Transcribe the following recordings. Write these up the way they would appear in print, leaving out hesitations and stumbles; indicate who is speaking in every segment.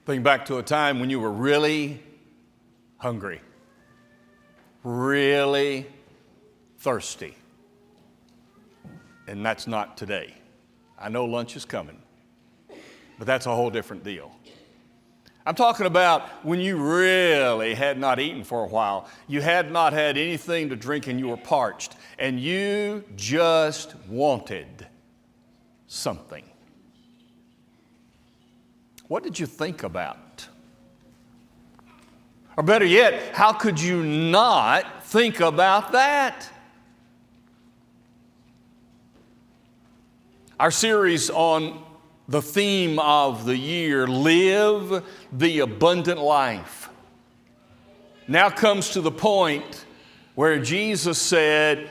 Speaker 1: Think back to a time when you were really hungry, really thirsty. And that's not today. I know lunch is coming, but that's a whole different deal. I'm talking about when you really had not eaten for a while. You had not had anything to drink and you were parched and you just wanted something. What did you think about? Or better yet, how could you not think about that? Our series on the theme of the year, Live the Abundant Life, now comes to the point where Jesus said,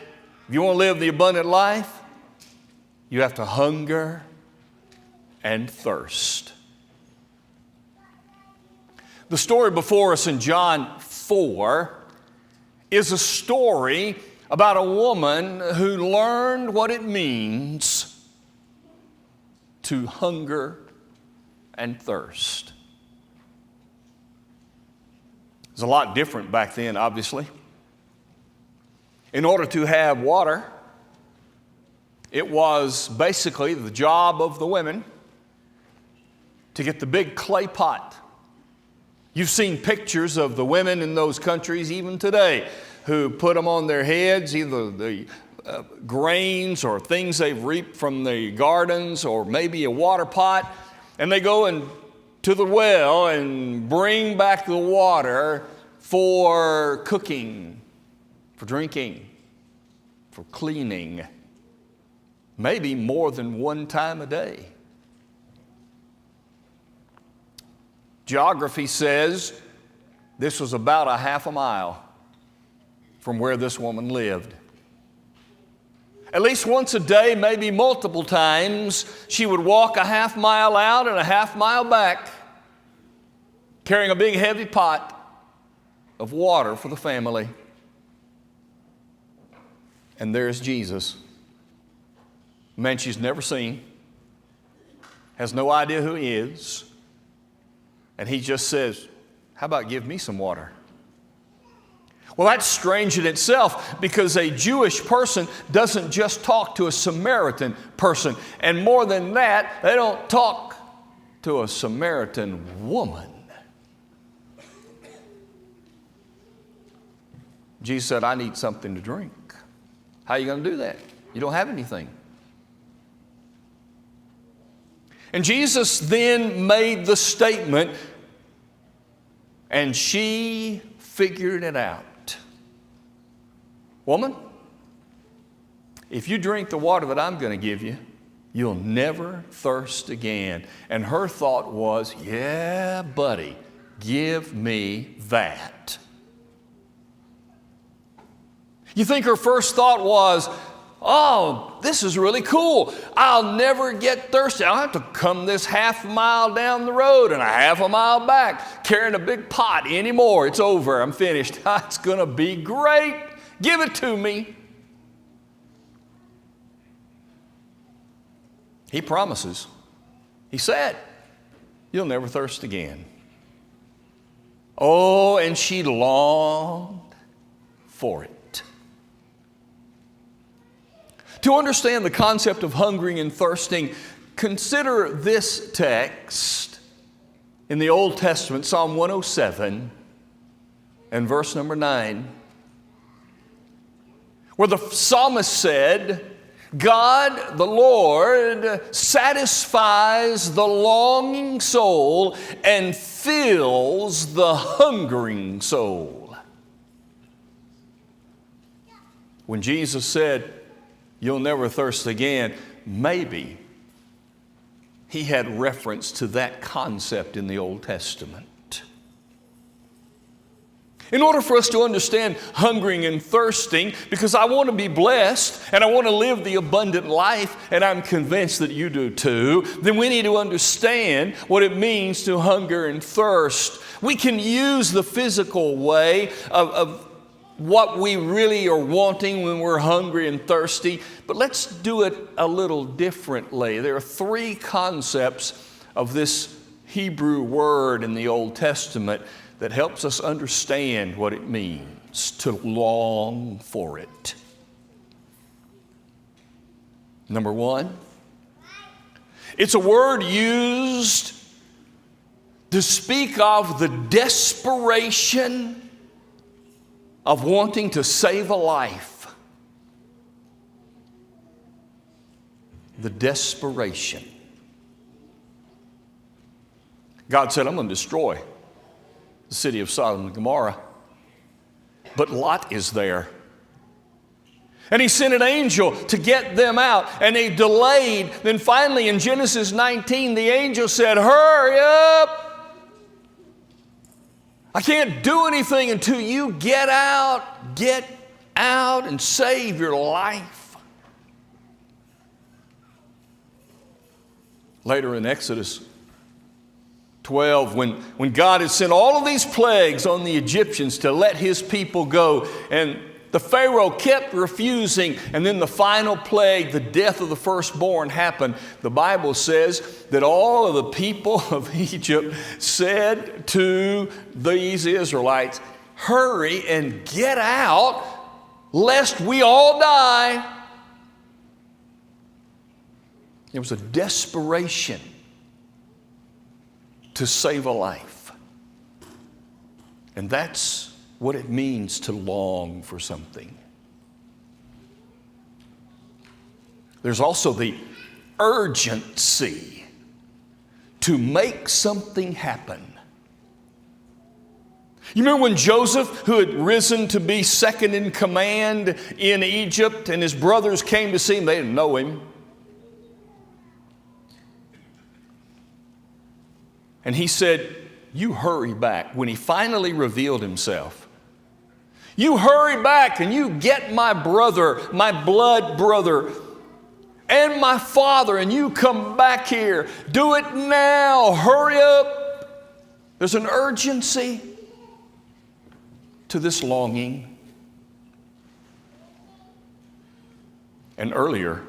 Speaker 1: if you want to live the abundant life, you have to hunger and thirst. The story before us in John 4 is a story about a woman who learned what it means to hunger and thirst. It was a lot different back then, obviously. In order to have water, it was basically the job of the women to get the big clay pot. You've seen pictures of the women in those countries even today who put them on their heads, either the grains or things they've reaped from the gardens or maybe a water pot, and they go to the well and bring back the water for cooking, for drinking, for cleaning, maybe more than one time a day. Geography says this was about a half a mile from where this woman lived. At least once a day, maybe multiple times, she would walk a half mile out and a half mile back, carrying a big heavy pot of water for the family. And there's Jesus, a man she's never seen, has no idea who he is, and he just says, how about give me some water? Well, that's strange in itself because a Jewish person doesn't just talk to a Samaritan person. And more than that, they don't talk to a Samaritan woman. Jesus said, I need something to drink. How are you going to do that? You don't have anything. And Jesus then made the statement, and she figured it out. Woman, if you drink the water that I'm going to give you, you'll never thirst again. And her thought was, yeah, buddy, give me that. You think her first thought was, oh, this is really cool. I'll never get thirsty. I don't have to come this half mile down the road and a half a mile back carrying a big pot anymore. It's over. I'm finished. It's going to be great. Give it to me. He promises. He said, you'll never thirst again. Oh, and she longed for it. To understand the concept of hungering and thirsting, consider this text in the Old Testament, Psalm 107 and verse number 9, where the psalmist said, God, the Lord, satisfies the longing soul and fills the hungering soul. When Jesus said, you'll never thirst again, maybe he had reference to that concept in the Old Testament. In order for us to understand hungering and thirsting, because I want to be blessed and I want to live the abundant life, and I'm convinced that you do too, then we need to understand what it means to hunger and thirst. We can use the physical way of what we really are wanting when we're hungry and thirsty, but let's do it a little differently. There are three concepts of this Hebrew word in the Old Testament that helps us understand what it means to long for it. Number one, it's a word used to speak of the desperation of wanting to save a life. The desperation. God said, I'm going to destroy the city of Sodom and Gomorrah. But Lot is there. And he sent an angel to get them out, and they delayed. Then finally in Genesis 19, the angel said, hurry up. I can't do anything until you get out and save your life. Later in Exodus 12, when God had sent all of these plagues on the Egyptians to let his people go, and the Pharaoh kept refusing, and then the final plague, the death of the firstborn, happened. The Bible says that all of the people of Egypt said to these Israelites, hurry and get out, lest we all die. It was a desperation to save a life. And that's what it means to long for something. There's also the urgency to make something happen. You remember when Joseph, who had risen to be second in command in Egypt, and his brothers came to see him, they didn't know him. And he said, you hurry back. When he finally revealed himself, you hurry back and you get my brother, my blood brother, and my father, and you come back here. Do it now. Hurry up. There's an urgency to this longing. And earlier,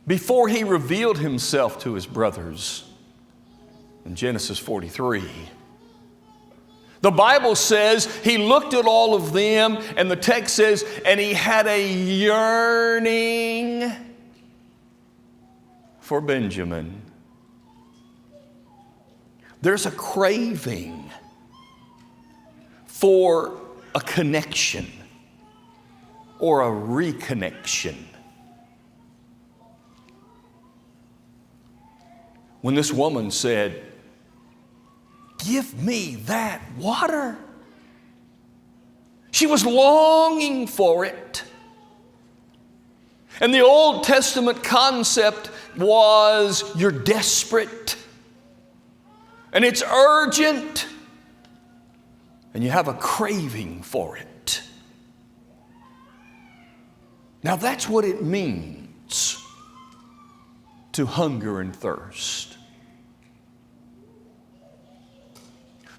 Speaker 1: before he revealed himself to his brothers, in Genesis 43, the Bible says he looked at all of them, and the text says, and he had a yearning for Benjamin. There's a craving for a connection or a reconnection. When this woman said, give me that water, she was longing for it. And the Old Testament concept was you're desperate and it's urgent and you have a craving for it. Now that's what it means to hunger and thirst.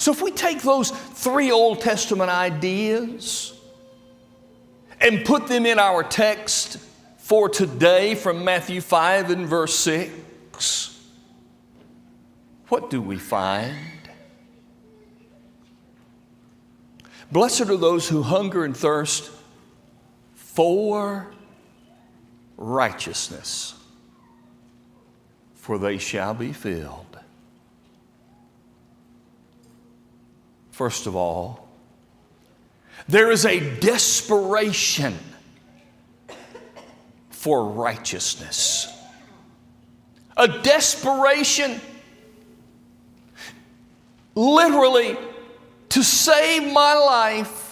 Speaker 1: So if we take those three Old Testament ideas and put them in our text for today from Matthew 5 and verse 6, what do we find? Blessed are those who hunger and thirst for righteousness, for they shall be filled. First of all, there is a desperation for righteousness. A desperation, literally, to save my life.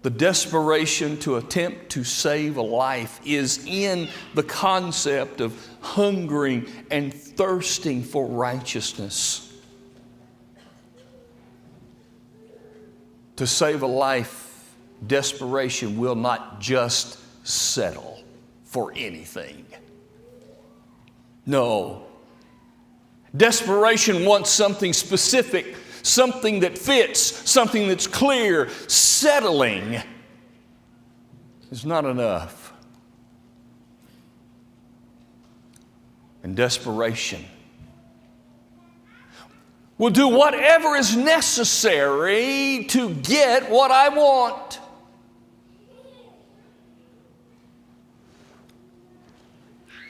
Speaker 1: The desperation to attempt to save a life is in the concept of hungering and thirsting for righteousness. To save a life, desperation will not just settle for anything. No. Desperation wants something specific, something that fits, something that's clear. Settling is not enough. and desperation will do whatever is necessary to get what I want.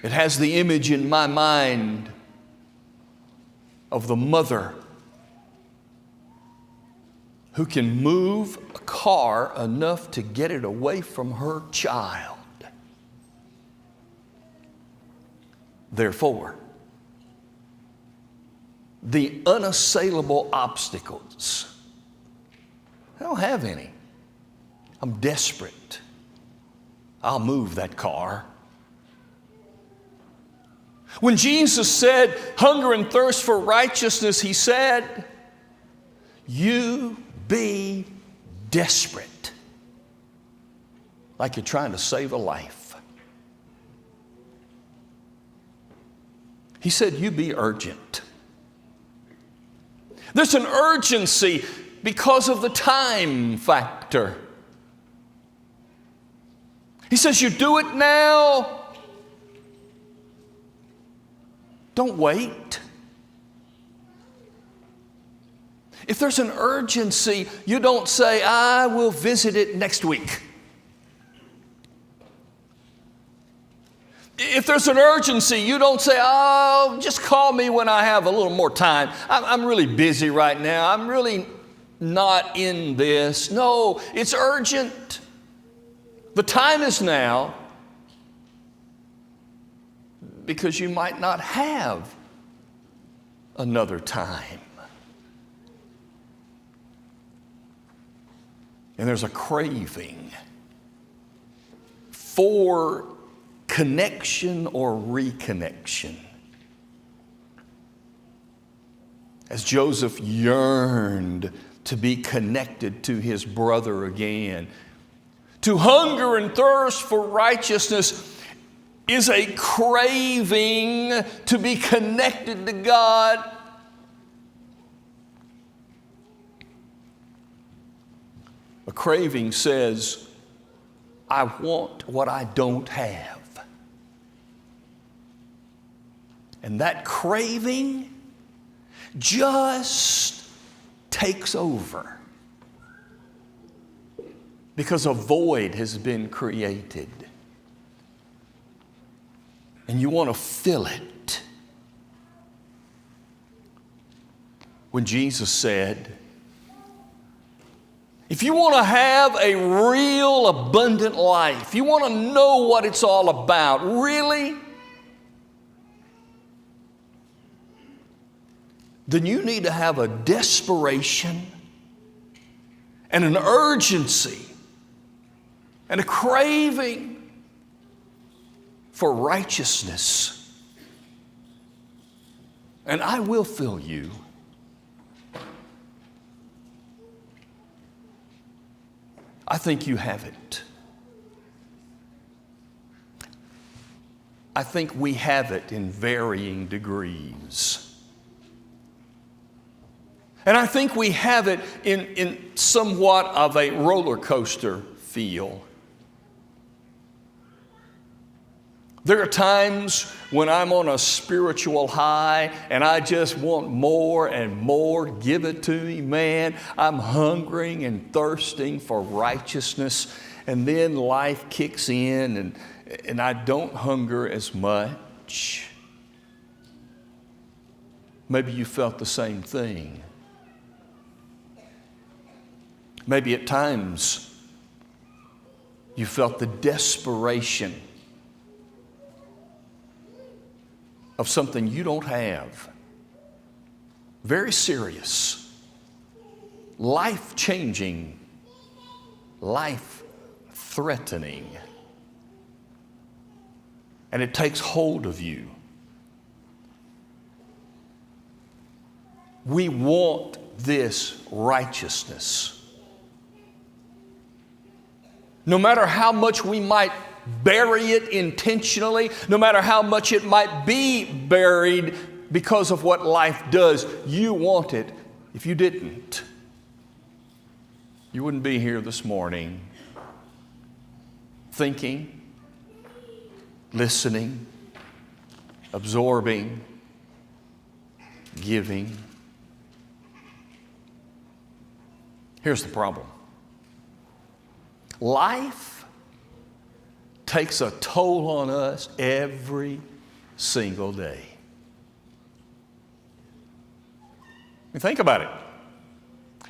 Speaker 1: It has the image in my mind of the mother who can move a car enough to get it away from her child. Therefore, the unassailable obstacles, I don't have any. I'm desperate. I'll move that car. When Jesus said, hunger and thirst for righteousness, He said, you be desperate, like you're trying to save a life. He said, you be urgent. There's an urgency because of the time factor. He says, you do it now. Don't wait. If there's an urgency, you don't say, I will visit it next week. If there's an urgency, you don't say, oh, just call me when I have a little more time. I'm really busy right now. I'm really not in this. No, it's urgent. The time is now, because you might not have another time. And there's a craving for connection or reconnection. As Joseph yearned to be connected to his brother again, to hunger and thirst for righteousness is a craving to be connected to God. A craving says, I want what I don't have. And that craving just takes over because a void has been created. And you want to fill it. When Jesus said, if you want to have a real abundant life, you want to know what it's all about, really, then you need to have a desperation and an urgency and a craving for righteousness. And I will fill you. I think you have it. I think we have it in varying degrees. And I think we have it in somewhat of a roller coaster feel. There are times when I'm on a spiritual high and I just want more and more. Give it to me, man. I'm hungering and thirsting for righteousness. And then life kicks in and I don't hunger as much. Maybe you felt the same thing. Maybe at times you felt the desperation of something you don't have. Very serious, life-changing, life-threatening. And it takes hold of you. We want this righteousness. No matter how much we might bury it intentionally, no matter how much it might be buried because of what life does, you want it. If you didn't, you wouldn't be here this morning thinking, listening, absorbing, giving. Here's the problem. Life takes a toll on us every single day. Think about it.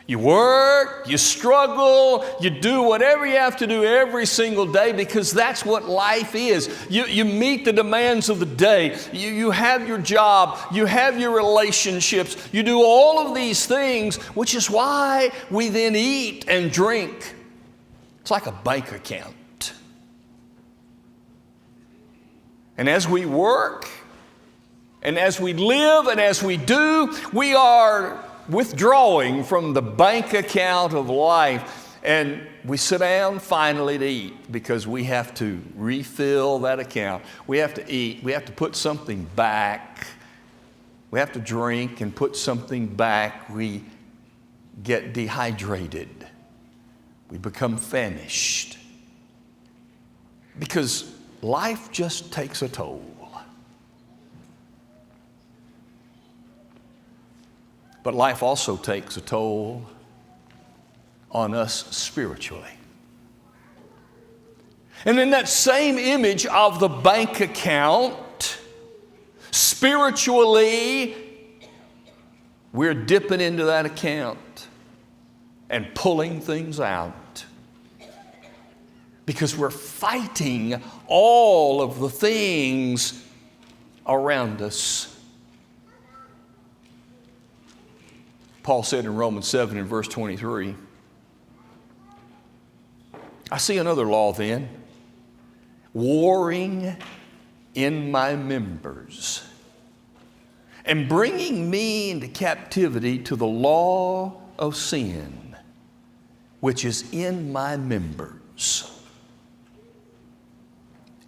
Speaker 1: You work, you struggle, you do whatever you have to do every single day because that's what life is. You meet the demands of the day. You have your job, you have your relationships, you do all of these things, which is why we then eat and drink. It's like a bank account. And as we work, and as we live, and as we do, we are withdrawing from the bank account of life, and we sit down finally to eat because we have to refill that account. We have to eat. We have to put something back. We have to drink and put something back. We get dehydrated. We become famished because life just takes a toll. But life also takes a toll on us spiritually. And in that same image of the bank account, spiritually, we're dipping into that account and pulling things out because we're fighting all of the things around us. Paul said in Romans 7 and verse 23, I see another law then, warring in my members and bringing me into captivity to the law of sin, which is in my members.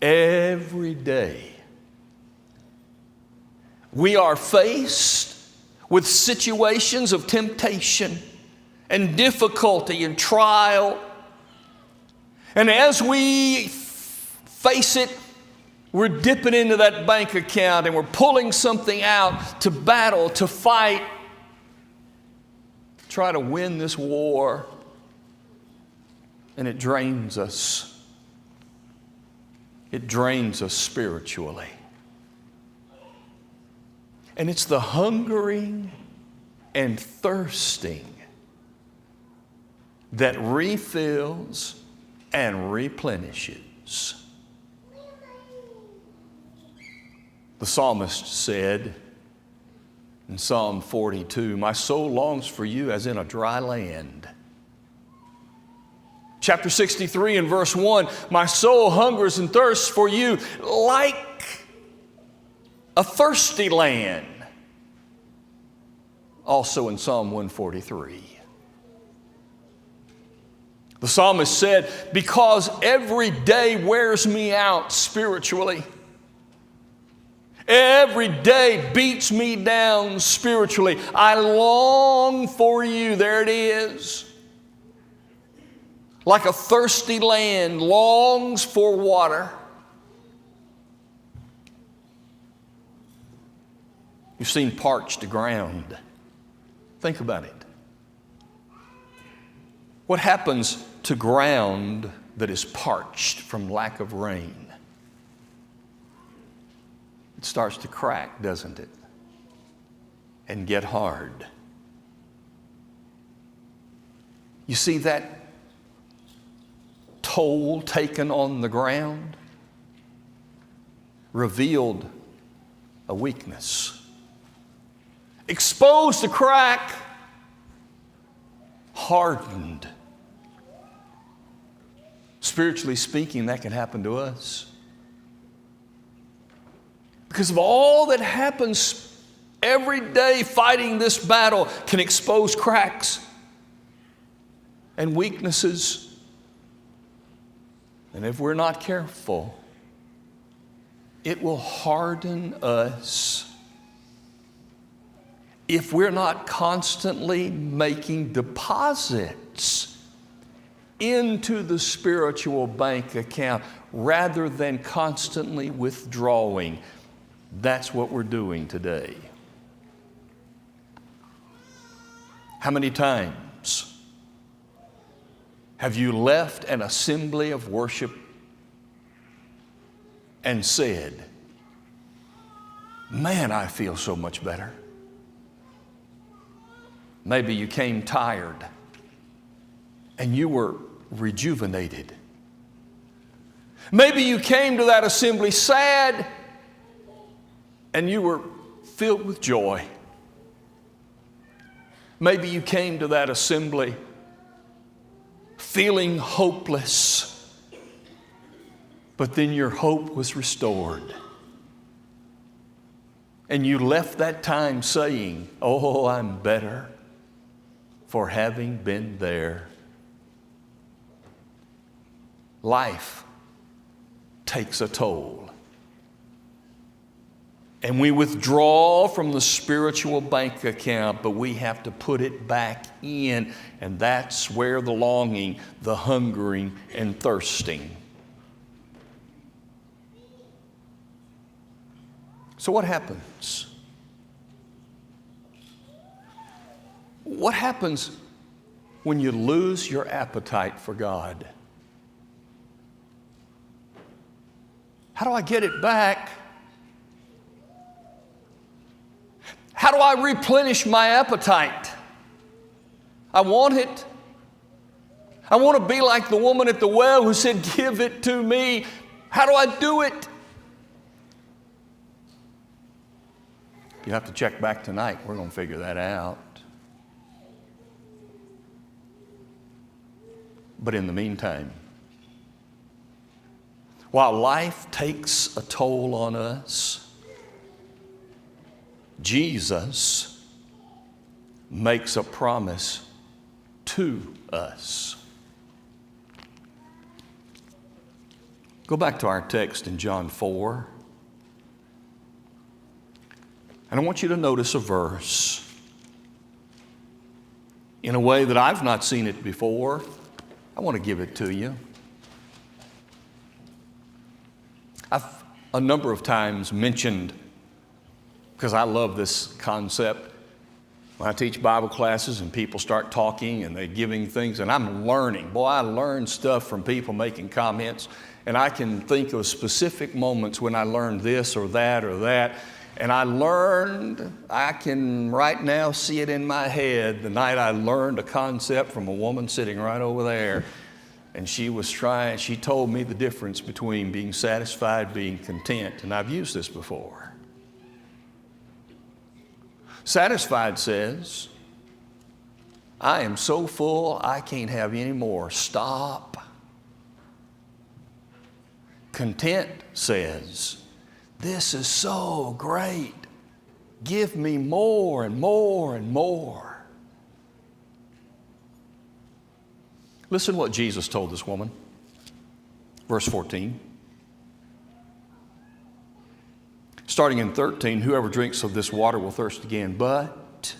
Speaker 1: Every day we are faced with situations of temptation and difficulty and trial. And as we face it, we're dipping into that bank account and we're pulling something out to battle, to fight, try to win this war. And it drains us. It drains us spiritually. And it's the hungering and thirsting that refills and replenishes. The psalmist said in Psalm 42, my soul longs for you as in a dry land. Chapter 63 and verse 1, my soul hungers and thirsts for you like a thirsty land. Also in Psalm 143. The psalmist said, because every day wears me out spiritually. Every day beats me down spiritually. I long for you. There it is. Like a thirsty land longs for water. You've seen parched ground. Think about it. What happens to ground that is parched from lack of rain? It starts to crack, doesn't it? And get hard. You see that toll taken on the ground revealed a weakness. Exposed to crack, hardened. Spiritually speaking, that can happen to us. Because of all that happens every day fighting this battle can expose cracks and weaknesses. And if we're not careful, it will harden us. If we're not constantly making deposits into the spiritual bank account rather than constantly withdrawing. That's what we're doing today. How many times have you left an assembly of worship and said, man, I feel so much better? Maybe you came tired and you were rejuvenated. Maybe you came to that assembly sad and you were filled with joy. Maybe you came to that assembly feeling hopeless, but then your hope was restored. And you left that time saying, oh, I'm better for having been there. Life takes a toll. And we withdraw from the spiritual bank account, but we have to put it back in. And that's where the longing, the hungering, and thirsting. So what happens? What happens when you lose your appetite for God? How do I get it back? How do I replenish my appetite? I want it. I want to be like the woman at the well who said, give it to me. How do I do it? You have to check back tonight. We're going to figure that out. But in the meantime, while life takes a toll on us, Jesus makes a promise to us. Go back to our text in John 4. And I want you to notice a verse in a way that I've not seen it before. I want to give it to you. I've a number of times mentioned, because I love this concept, when I teach Bible classes and people start talking and they're giving things, and I'm learning. Boy, I learn stuff from people making comments, and I can think of specific moments when I learned this or that or that. And I can right now see it in my head, the night I learned a concept from a woman sitting right over there. And she told me the difference between being satisfied, being content. And I've used this before. Satisfied says, I am so full, I can't have any more. Stop. Content says, this is so great. Give me more and more and more. Listen to what Jesus told this woman. Verse 14. Starting in 13, whoever drinks of this water will thirst again, but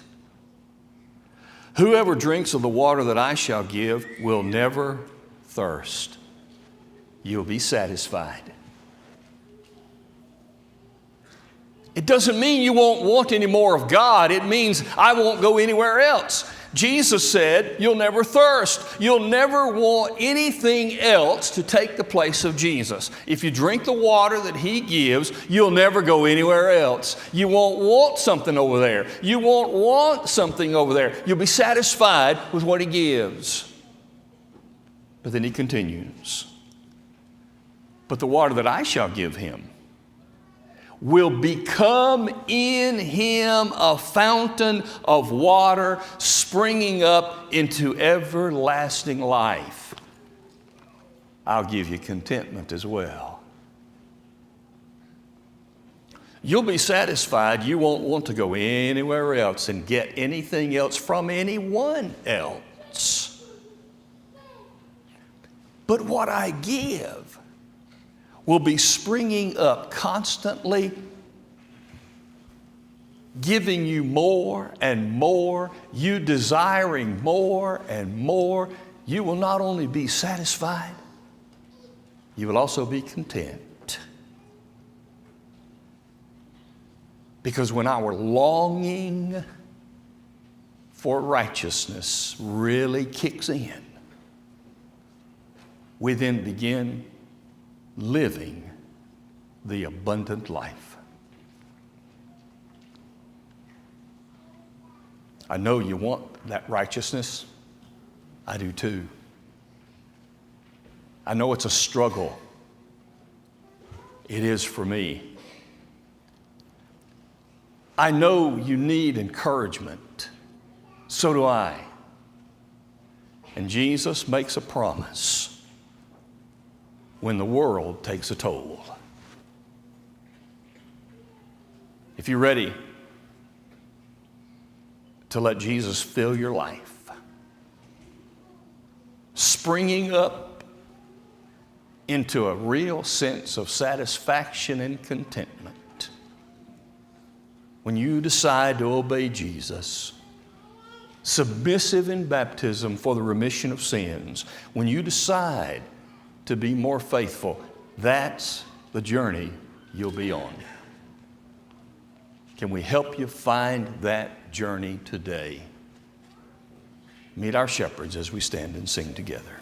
Speaker 1: whoever drinks of the water that I shall give will never thirst. You'll be satisfied. It doesn't mean you won't want any more of God. It means I won't go anywhere else. Jesus said, you'll never thirst. You'll never want anything else to take the place of Jesus. If you drink the water that He gives, you'll never go anywhere else. You won't want something over there. You won't want something over there. You'll be satisfied with what He gives. But then He continues. But the water that I shall give him will become in him a fountain of water springing up into everlasting life. I'll give you contentment as well. You'll be satisfied. You won't want to go anywhere else and get anything else from anyone else. But what I give will be springing up constantly, giving you more and more, you desiring more and more. You will not only be satisfied, you will also be content. Because when our longing for righteousness really kicks in, we then begin living the abundant life. I know you want that righteousness. I do too. I know it's a struggle. It is for me. I know you need encouragement. So do I. And Jesus makes a promise when the world takes a toll. If you're ready to let Jesus fill your life, springing up into a real sense of satisfaction and contentment, when you decide to obey Jesus, submissive in baptism for the remission of sins, when you decide to be more faithful, that's the journey you'll be on. Can we help you find that journey today? Meet our shepherds as we stand and sing together.